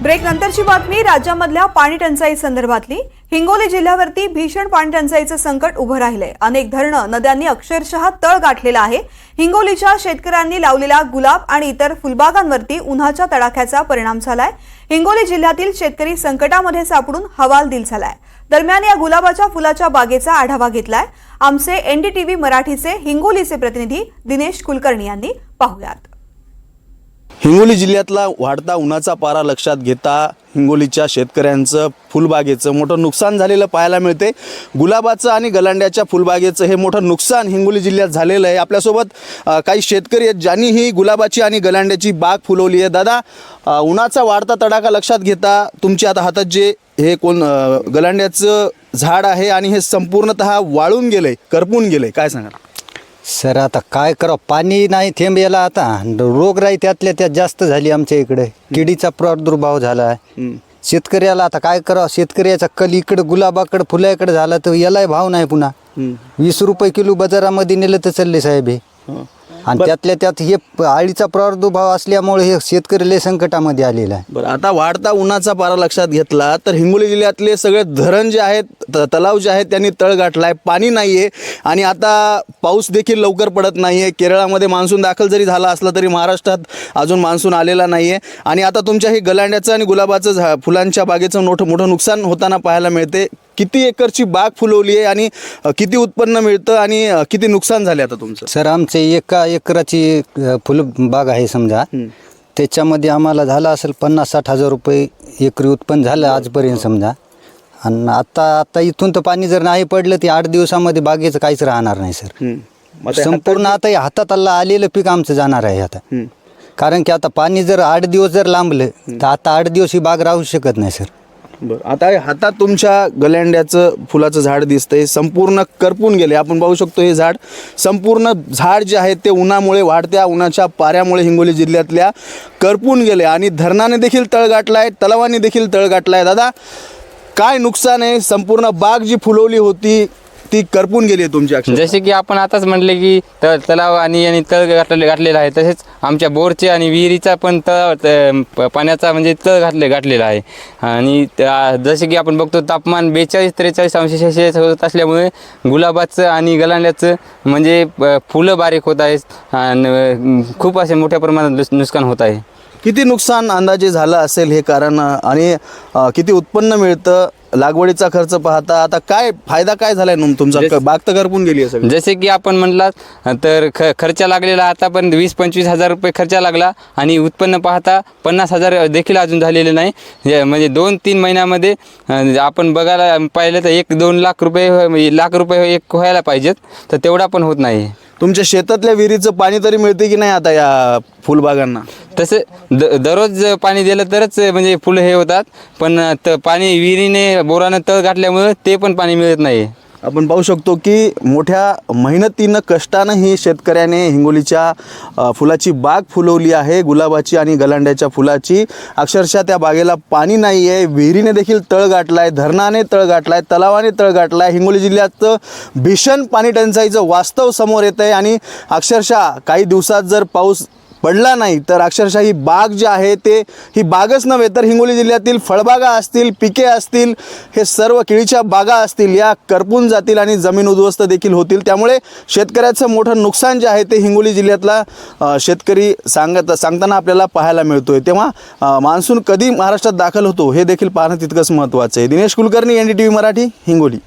Break नंतरची बातमी राज्यामधल्या पाणी टंचाई संदर्भातली। हिंगोली जिल्ह्यावरती भीषण पाणी टंचाईचं संकट उभं राहिलंय। अनेक धरणं नद्यांनी अक्षरशः तळ गाठलेला आहे। हिंगोलीच्या शेतकऱ्यांनी लावलेल्या गुलाब आणि इतर फुलबागांवरती उन्हाच्या तडाख्याचा परिणाम झालाय। हिंगोली जिल्ह्यातील शेतकरी संकटामध्ये सापडून हवालदिल झालाय। दरम्यान या गुलाबाच्या फुलाच्या बागेचा आढावा घेतलाय आमचे एनडीटीव्ही मराठीचे हिंगोलीचे प्रतिनिधी दिनेश कुलकर्णी यांनी। पाहूयात। हिंगोली जिल्ह्यातला वाढता उन्हाचा पारा लक्षात घेता हिंगोलीच्या शेतकऱ्यांचं फुलबागेचं मोठं नुकसान झालेलं पाहायला मिळते। गुलाबाचं आणि गलांड्याच्या फुलबागेचं हे मोठं नुकसान हिंगोली जिल्ह्यात झालेलं आहे। आपल्यासोबत काही शेतकरी आहेत ज्यांनी ही गुलाबाची आणि गलांड्याची बाग फुलवली आहे। दादा, उन्हाचा वाढता तडाखा लक्षात घेता तुमच्या आता हातात जे हे गलांड्याचं झाड आहे आणि हे संपूर्णतः वाळून गेलंय, करपून गेलंय, काय सांगा? सर आता काय करावं, पाणी नाही थेंब याला। आता रोगराई त्यातल्या त्यात जास्त झाली आमच्या इकडे, किडीचा प्रादुर्भाव झाला आहे शेतकऱ्याला। आता काय करावं, शेतकऱ्याचा कल इकडे गुलाबाकडे फुलाकडे झाला तर यालाही भाव नाही। पुन्हा 20 रुपये किलो बाजारामध्ये नेलं तर चालले साहेब हे। आणि त्यातल्या त्यात हे आळीचा प्रादुर्भाव असल्यामुळे हे शेतकरी लय संकटामध्ये आलेला आहे। बरं, आता वाढता उन्हाचा पारा लक्षात घेतला तर हिंगोली जिल्ह्यातले सगळे धरण जे आहेत, तलाव जे आहेत त्यांनी तळ गाठलाय, पाणी नाहीये आणि आता पाऊस देखील लवकर पडत नाहीये। केरळामध्ये मान्सून दाखल जरी झाला असला तरी महाराष्ट्रात अजून मान्सून आलेला नाहीये आणि आता तुमच्या हे गलांड्याचं आणि गुलाबाचं फुलांच्या बागेचं मोठं नुकसान होताना पाहायला मिळते। किती एकरची बाग फुलवली आहे आणि किती उत्पन्न मिळतं आणि किती नुकसान झाले आता तुमचं? सर आमचे 1 एकराची फुलबाग आहे समजा, त्याच्यामध्ये आम्हाला झालं असेल 50-60 हजार रुपये एकरी उत्पन्न झालं आजपर्यंत समजा। आणि आता इथून तर पाणी जर नाही पडलं ते 8 दिवसामध्ये बागेचं काहीच राहणार नाही सर। संपूर्ण आता हे हातात आलेलं पीक आमचं जाणार आहे आता। कारण की आता पाणी जर 8 दिवस जर लांबलं तर आता 8 दिवस ही बाग राहू शकत नाही सर। बरं, आता हातात तुमच्या गलांड्याचं फुलाचं झाड दिसतंय, संपूर्ण करपून गेले। आपण पाहू शकतो हे झाड संपूर्ण झाड जे आहे ते उन्हामुळे, वाढत्या उन्हाच्या पाऱ्यामुळे हिंगोली जिल्ह्यातल्या करपून गेले आणि धरणाने देखील तळ गाठलाय, तलावाने देखील तळ गाठलाय। दादा, काय नुकसान आहे? संपूर्ण बाग जी फुलवली होती ती करपून गेली आहे तुमची। जसे की आपण आताच म्हटले की तलाव आणि तळ गाठलेला आहे, तसेच आमच्या बोरचे आणि विहिरीचा पण पाण्याचा म्हणजे तळ गाठलेला आहे। आणि जसे की आपण बघतो तापमान 42-43 अंश सेल्सिअस होत असल्यामुळे गुलाबाचं आणि गलांड्याचं म्हणजे फुलं बारीक होत आहेत आणि खूप असे मोठ्या प्रमाणात नुकसान होत आहे। किती नुकसान अंदाजे झालं असेल हे कारण आणि किती उत्पन्न मिळतं? लागवडीचा खर्च पाहता आता काय फायदा काय झालाय तुमचा? बाग तर करपून गेली आहे सगळी। जसे की आपण म्हटलात तर खर्च लागलेला आता पण 20-25 हजार रुपये खर्च लागला आणि उत्पन्न पाहता 50 हजार देखील अजून झालेले नाही। म्हणजे 2-3 महिन्यामध्ये आपण बघायला पाहिलं तर 1-2 लाख रुपये एक व्हायला पाहिजेत, तर तेवढा पण होत नाही। तुमच्या शेतातल्या विहिरीचं पाणी तरी मिळते की नाही आता या फुलबागांना? तसे दररोज पाणी दिलं तरच म्हणजे फुलं हे होतात, पण पाणी विहिरीने बोरानं तळ गाठल्यामुळे ते पण पाणी मिळत नाही। आपण पाहू शकतो की मोठ्या मेहनतीनं कष्टानं ही शेतकऱ्याने हिंगोलीच्या फुलाची बाग फुलवली आहे, गुलाबाची आणि गलांड्याच्या फुलाची। अक्षरशः त्या बागेला पाणी नाही आहे, विहिरीने देखील तळ गाठलाय, धरणाने तळ गाठलाय, तलावाने तळ गाठलाय। हिंगोली जिल्ह्यात भीषण पाणी टंचाईचं वास्तव समोर येत आहे आणि अक्षरशः काही दिवसात जर पाऊस पडला नाही तर अक्षरशः ही बाग जी आहे ही बागच नव्हे तर हिंगोली जिल्ह्यातील फळबागा असतील, पिके असतील, हे सर्व केळीच्या बागा असतील, या करपून जातील आणि जमीन उद्ध्वस्त देखील होतील। त्यामुळे शेतकऱ्याचं मोठं नुकसान जे आहे ते हिंगोली जिल्ह्यातला शेतकरी सांगताना आपल्याला पाहायला मिळतोय। तेव्हा मान्सून कधी महाराष्ट्रात दाखल होतो हे देखील पाहणं तितकंच महत्त्वाचं आहे। दिनेश कुलकर्णी, एनडीटीव्ही मराठी, हिंगोली।